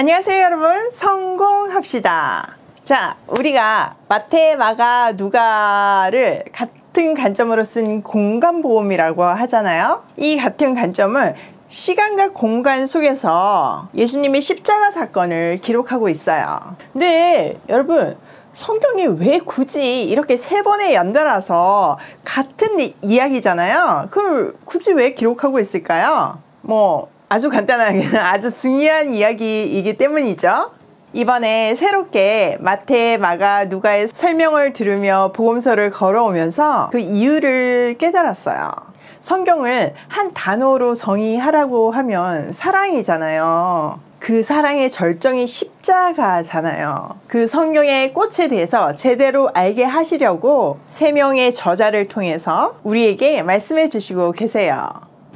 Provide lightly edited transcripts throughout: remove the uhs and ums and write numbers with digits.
안녕하세요 여러분, 성공합시다. 자, 우리가 마태, 마가, 누가를 같은 관점으로 쓴 공간복음이라고 하잖아요. 이 같은 관점은 시간과 공간 속에서 예수님의 십자가 사건을 기록하고 있어요. 근데 여러분, 성경이 왜 굳이 이렇게 세 번에 연달아서 같은 이야기잖아요. 그걸 굳이 왜 기록하고 있을까요? 아주 간단하게는 아주 중요한 이야기이기 때문이죠. 이번에 새롭게 마태, 마가, 누가의 설명을 들으며 복음서를 걸어오면서 그 이유를 깨달았어요. 성경을 한 단어로 정의하라고 하면 사랑이잖아요. 그 사랑의 절정이 십자가잖아요. 그 성경의 꽃에 대해서 제대로 알게 하시려고 3명의 저자를 통해서 우리에게 말씀해 주시고 계세요.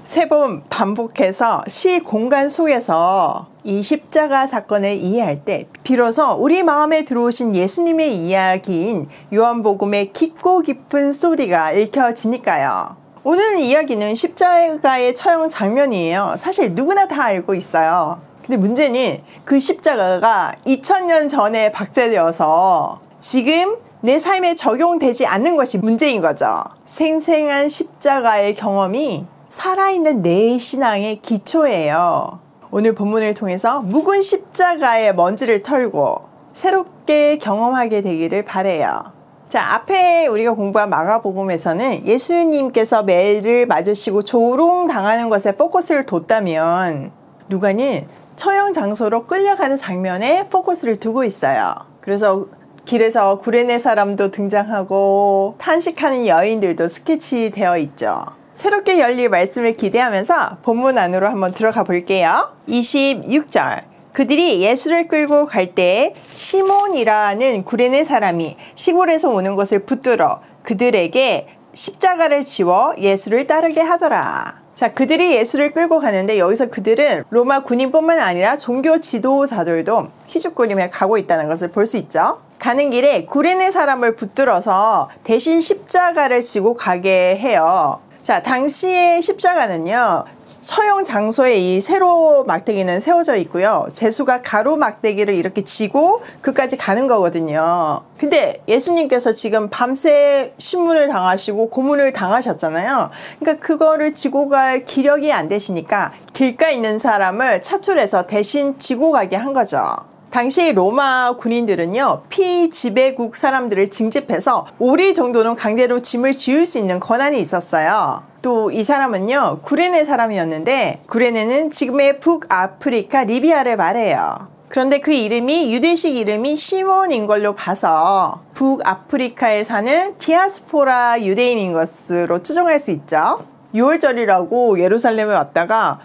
3번 반복해서 시 공간 속에서 이 십자가 사건을 이해할 때 비로소 우리 마음에 들어오신 예수님의 이야기인 요한복음의 깊고 깊은 스토리가 읽혀지니까요. 오늘 이야기는 십자가의 처형 장면이에요. 사실 누구나 다 알고 있어요. 근데 문제는 그 십자가가 2000년 전에 박제되어서 지금 내 삶에 적용되지 않는 것이 문제인 거죠. 생생한 십자가의 경험이 살아있는 내 신앙의 기초예요. 오늘 본문을 통해서 묵은 십자가의 먼지를 털고 새롭게 경험하게 되기를 바라요. 자, 앞에 우리가 공부한 마가복음에서는 예수님께서 매를 맞으시고 조롱당하는 것에 포커스를 뒀다면 누가는 처형 장소로 끌려가는 장면에 포커스를 두고 있어요. 그래서 길에서 구레네 사람도 등장하고 탄식하는 여인들도 스케치되어 있죠. 새롭게 열릴 말씀을 기대하면서 본문 안으로 한번 들어가 볼게요. 26절. 그들이 예수를 끌고 갈 때 시몬이라는 구레네 사람이 시골에서 오는 것을 붙들어 그들에게 십자가를 지워 예수를 따르게 하더라. 자, 그들이 예수를 끌고 가는데 여기서 그들은 로마 군인뿐만 아니라 종교 지도자들도 휘죽거리며 가고 있다는 것을 볼 수 있죠. 가는 길에 구레네 사람을 붙들어서 대신 십자가를 지고 가게 해요. 자, 당시의 십자가는요, 처형 장소에 이 세로 막대기는 세워져 있고요. 제수가 가로 막대기를 이렇게 지고 그까지 가는 거거든요. 근데 예수님께서 지금 밤새 신문을 당하시고 고문을 당하셨잖아요. 그러니까 그거를 지고 갈 기력이 안 되시니까 길가에 있는 사람을 차출해서 대신 지고 가게 한 거죠. 당시 로마 군인들은요, 피지배국 사람들을 징집해서 5리 정도는 강제로 짐을 지을 수 있는 권한이 있었어요. 또 이 사람은요, 구레네 사람이었는데 구레네는 지금의 북아프리카 리비아를 말해요. 그런데 그 이름이 유대식 이름이 시몬인 걸로 봐서 북아프리카에 사는 디아스포라 유대인인 것으로 추정할 수 있죠. 6월절이라고 예루살렘에 왔다가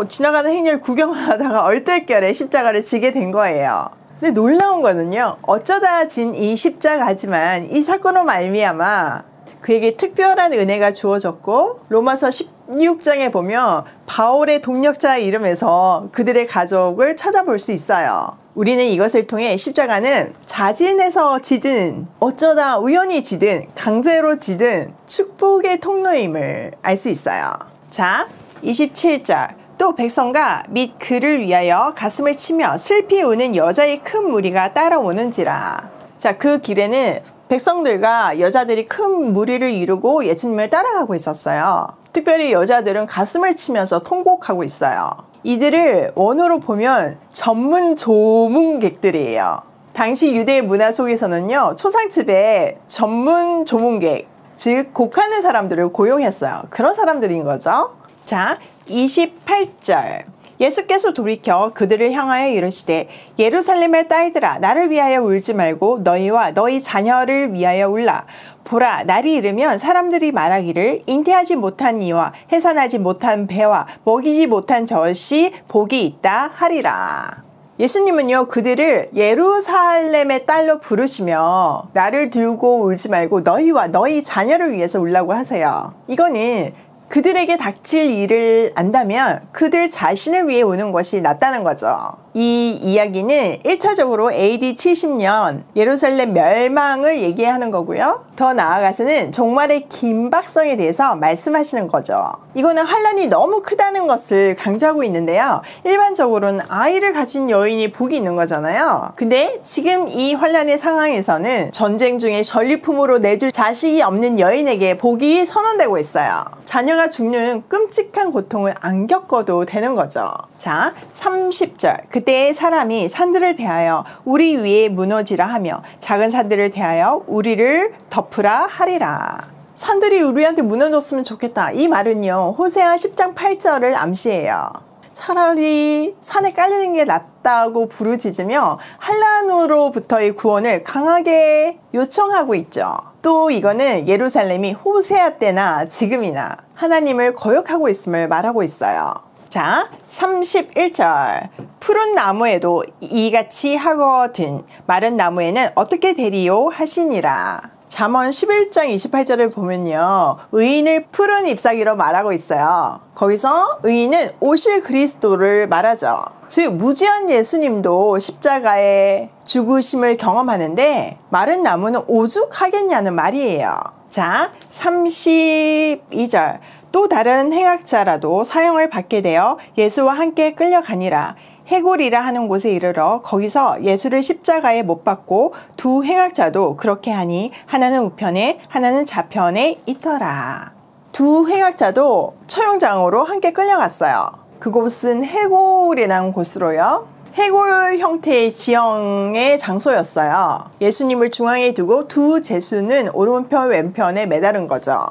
지나가는 행렬 구경하다가 얼떨결에 십자가를 지게 된 거예요. 근데 놀라운 거는요, 어쩌다 진 이 십자가지만 이 사건으로 말미암아 그에게 특별한 은혜가 주어졌고 로마서 16장에 보면 바울의 동력자 이름에서 그들의 가족을 찾아볼 수 있어요. 우리는 이것을 통해 십자가는 자진해서 지든 어쩌다 우연히 지든 강제로 지든 축복의 통로임을 알 수 있어요. 자, 27절. 또 백성과 및 그를 위하여 가슴을 치며 슬피 우는 여자의 큰 무리가 따라오는지라. 자, 그 길에는 백성들과 여자들이 큰 무리를 이루고 예수님을 따라가고 있었어요. 특별히 여자들은 가슴을 치면서 통곡하고 있어요. 이들을 원어로 보면 전문 조문객들이에요. 당시 유대 문화 속에서는요, 초상집에 전문 조문객, 즉 곡하는 사람들을 고용했어요. 그런 사람들인 거죠. 자, 28절. 예수께서 돌이켜 그들을 향하여 이르시되 예루살렘의 딸들아, 나를 위하여 울지 말고 너희와 너희 자녀를 위하여 울라. 보라, 날이 이르면 사람들이 말하기를 잉태하지 못한 이와 해산하지 못한 배와 먹이지 못한 젖이 복이 있다 하리라. 예수님은요, 그들을 예루살렘의 딸로 부르시며 나를 들고 울지 말고 너희와 너희 자녀를 위해서 울라고 하세요. 이거는 그들에게 닥칠 일을 안다면 그들 자신을 위해 우는 것이 낫다는 거죠. 이 이야기는 1차적으로 AD 70년 예루살렘 멸망을 얘기하는 거고요. 더 나아가서는 종말의 긴박성에 대해서 말씀하시는 거죠. 이거는 환란이 너무 크다는 것을 강조하고 있는데요. 일반적으로는 아이를 가진 여인이 복이 있는 거잖아요. 근데 지금 이 환란의 상황에서는 전쟁 중에 전리품으로 내줄 자식이 없는 여인에게 복이 선언되고 있어요. 자녀가 죽는 끔찍한 고통을 안 겪어도 되는 거죠. 자, 30절. 그때의 사람이 산들을 대하여 우리 위에 무너지라 하며 작은 산들을 대하여 우리를 덮으라 하리라. 산들이 우리한테 무너졌으면 좋겠다. 이 말은요, 호세아 10장 8절을 암시해요. 차라리 산에 깔리는 게 낫다고 부르짖으며 환란으로부터의 구원을 강하게 요청하고 있죠. 또 이거는 예루살렘이 호세아 때나 지금이나 하나님을 거역하고 있음을 말하고 있어요. 자, 31절. 푸른 나무에도 이같이 하거든 마른 나무에는 어떻게 되리요 하시니라. 잠언 11장 28절을 보면요, 의인을 푸른 잎사귀로 말하고 있어요. 거기서 의인은 오실 그리스도를 말하죠. 즉 무지한 예수님도 십자가의 죽으심을 경험하는데 마른 나무는 오죽하겠냐는 말이에요. 자, 32절. 또 다른 행악자라도 사형을 받게 되어 예수와 함께 끌려가니라. 해골이라 하는 곳에 이르러 거기서 예수를 십자가에 못 박고 두 행악자도 그렇게 하니 하나는 우편에 하나는 좌편에 있더라. 두 행악자도 처형장으로 함께 끌려갔어요. 그곳은 해골이라는 곳으로요. 해골 형태의 지형의 장소였어요. 예수님을 중앙에 두고 두 제수는 오른편 왼편에 매달은 거죠.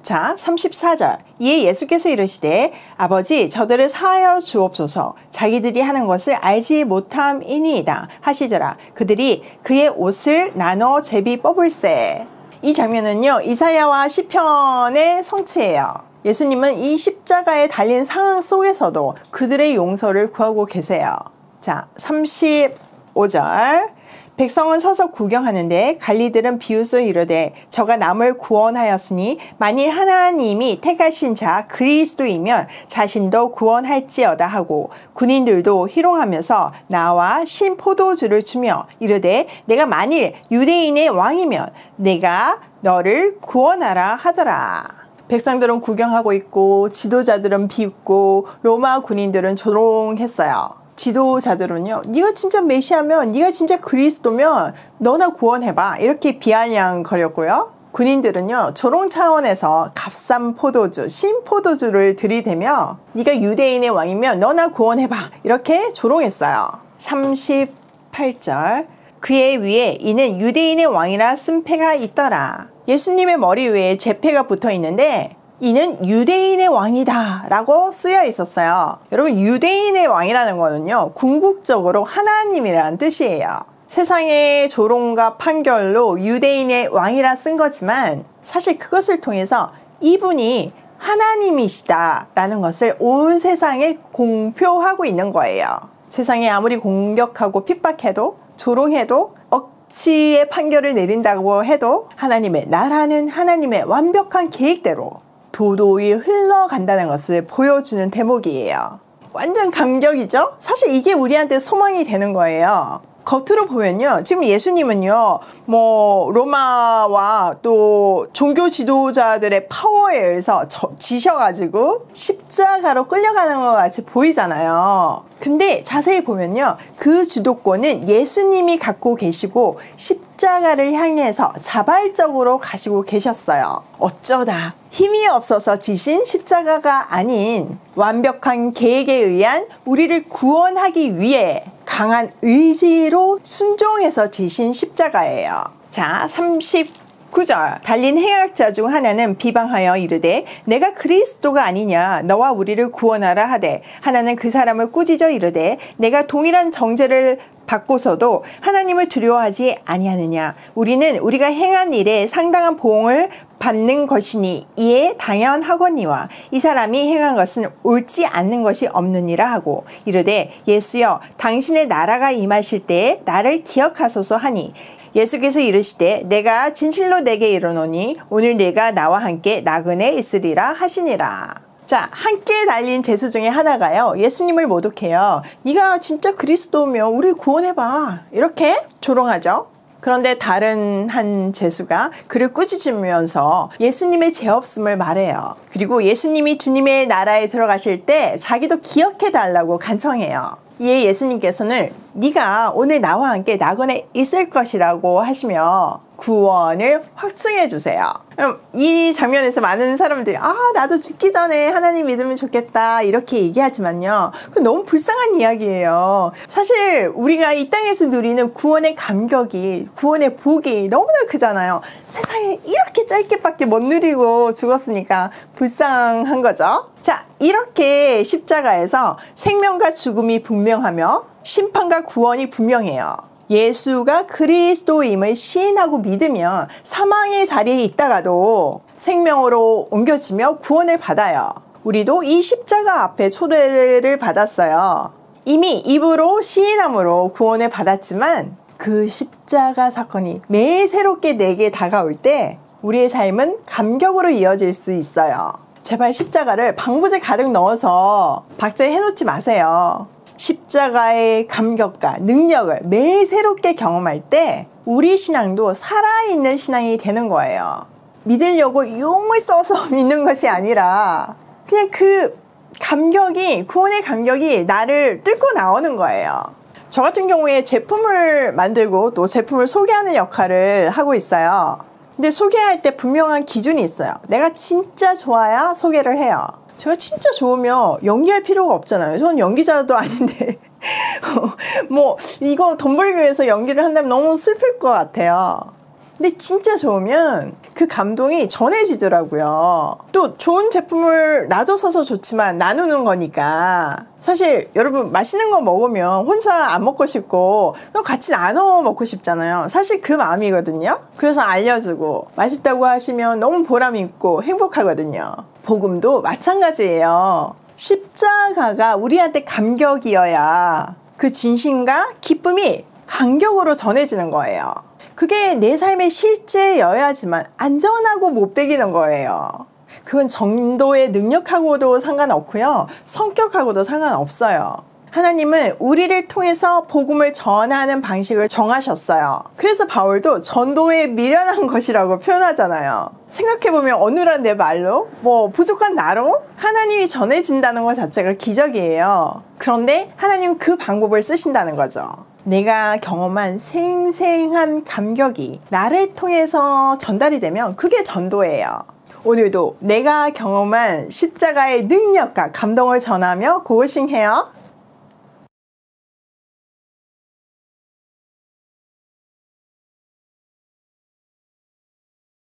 자, 34절. 이에 예수께서 이르시되 아버지 저들을 사하여 주옵소서 자기들이 하는 것을 알지 못함이니이다 하시더라. 그들이 그의 옷을 나눠 제비 뽑을세. 이 장면은요, 이사야와 시편의 성취예요. 예수님은 이 십자가에 달린 상황 속에서도 그들의 용서를 구하고 계세요. 자, 35절. 백성은 서서 구경하는데 관리들은 비웃어 이르되 저가 남을 구원하였으니 만일 하나님이 택하신 자 그리스도이면 자신도 구원할지어다 하고 군인들도 희롱하면서 나와 신 포도주를 주며 이르되 내가 만일 유대인의 왕이면 내가 너를 구원하라 하더라. 백성들은 구경하고 있고 지도자들은 비웃고 로마 군인들은 조롱했어요. 지도자들은요, 네가 진짜 메시아면, 네가 진짜 그리스도면 너나 구원해봐 이렇게 비아냥거렸고요. 군인들은요, 조롱 차원에서 값싼 포도주, 신포도주를 들이대며 네가 유대인의 왕이면 너나 구원해봐 이렇게 조롱했어요. 38절. 그의 위에 이는 유대인의 왕이라 쓴패가 있더라. 예수님의 머리 위에 제패가 붙어 있는데 이는 유대인의 왕이다 라고 쓰여 있었어요. 여러분, 유대인의 왕이라는 거는요, 궁극적으로 하나님이라는 뜻이에요. 세상의 조롱과 판결로 유대인의 왕이라 쓴 거지만 사실 그것을 통해서 이분이 하나님이시다 라는 것을 온 세상에 공표하고 있는 거예요. 세상에 아무리 공격하고 핍박해도 조롱해도 억지의 판결을 내린다고 해도 하나님의 나라는 하나님의 완벽한 계획대로 도도히 흘러간다는 것을 보여주는 대목이에요. 완전 감격이죠? 사실 이게 우리한테 소망이 되는 거예요. 겉으로 보면요, 지금 예수님은요, 로마와 또 종교 지도자들의 파워에 의해서 지셔가지고 십자가로 끌려가는 것 같이 보이잖아요. 근데 자세히 보면요, 그 주도권은 예수님이 갖고 계시고 십자가를 향해서 자발적으로 가시고 계셨어요. 어쩌다 힘이 없어서 지신 십자가가 아닌 완벽한 계획에 의한 우리를 구원하기 위해 강한 의지로 순종해서 지신 십자가예요. 자, 39절. 달린 행악자 중 하나는 비방하여 이르되 내가 그리스도가 아니냐 너와 우리를 구원하라 하되 하나는 그 사람을 꾸짖어 이르되 내가 동일한 정죄를 받고서도 하나님을 두려워하지 아니하느냐. 우리는 우리가 행한 일에 상당한 보응을 받는 것이니 이에 당연하거니와 이 사람이 행한 것은 옳지 않는 것이 없느니라 하고 이르되 예수여 당신의 나라가 임하실 때에 나를 기억하소서 하니 예수께서 이르시되 내가 진실로 내게 이르노니 오늘 네가 나와 함께 나그네에 있으리라 하시니라. 자, 함께 달린 제수 중에 하나가요, 예수님을 모독해요. 네가 진짜 그리스도면 우리 구원해봐, 이렇게 조롱하죠. 그런데 다른 한 제수가 그를 꾸짖으면서 예수님의 죄 없음을 말해요. 그리고 예수님이 주님의 나라에 들어가실 때 자기도 기억해달라고 간청해요. 이에 예수님께서는 네가 오늘 나와 함께 낙원에 있을 것이라고 하시며 구원을 확증해 주세요. 이 장면에서 많은 사람들이 나도 죽기 전에 하나님 믿으면 좋겠다 이렇게 얘기하지만요, 그건 너무 불쌍한 이야기예요. 사실 우리가 이 땅에서 누리는 구원의 감격이, 구원의 복이 너무나 크잖아요. 세상에 이렇게 짧게밖에 못 누리고 죽었으니까 불쌍한 거죠. 자, 이렇게 십자가에서 생명과 죽음이 분명하며 심판과 구원이 분명해요. 예수가 그리스도임을 시인하고 믿으면 사망의 자리에 있다가도 생명으로 옮겨지며 구원을 받아요. 우리도 이 십자가 앞에 초대를 받았어요. 이미 입으로 시인함으로 구원을 받았지만 그 십자가 사건이 매일 새롭게 내게 다가올 때 우리의 삶은 감격으로 이어질 수 있어요. 제발 십자가를 방부제 가득 넣어서 박제해 놓지 마세요. 십자가의 감격과 능력을 매일 새롭게 경험할 때 우리 신앙도 살아있는 신앙이 되는 거예요. 믿으려고 용을 써서 믿는 것이 아니라 그냥 그 감격이, 구원의 감격이 나를 뚫고 나오는 거예요. 저 같은 경우에 제품을 만들고 또 제품을 소개하는 역할을 하고 있어요. 근데 소개할 때 분명한 기준이 있어요. 내가 진짜 좋아야 소개를 해요. 제가 진짜 좋으면 연기할 필요가 없잖아요. 저는 연기자도 아닌데 뭐 이거 돈 벌기 위해서 연기를 한다면 너무 슬플 것 같아요. 근데 진짜 좋으면 그 감동이 전해지더라고요. 또 좋은 제품을 나도 써서 좋지만 나누는 거니까, 사실 여러분 맛있는 거 먹으면 혼자 안 먹고 싶고 같이 나눠 먹고 싶잖아요. 사실 그 마음이거든요. 그래서 알려주고 맛있다고 하시면 너무 보람 있고 행복하거든요. 복음도 마찬가지예요. 십자가가 우리한테 감격이어야 그 진심과 기쁨이 감격으로 전해지는 거예요. 그게 내 삶의 실제여야지만 안전하고 못되기는 거예요. 그건 정도의 능력하고도 상관없고요, 성격하고도 상관없어요. 하나님은 우리를 통해서 복음을 전하는 방식을 정하셨어요. 그래서 바울도 전도에 미련한 것이라고 표현하잖아요. 생각해보면 어눌한 내 말로, 부족한 나로 하나님이 전해진다는 것 자체가 기적이에요. 그런데 하나님은 그 방법을 쓰신다는 거죠. 내가 경험한 생생한 감격이 나를 통해서 전달이 되면 그게 전도예요. 오늘도 내가 경험한 십자가의 능력과 감동을 전하며 고고싱해요.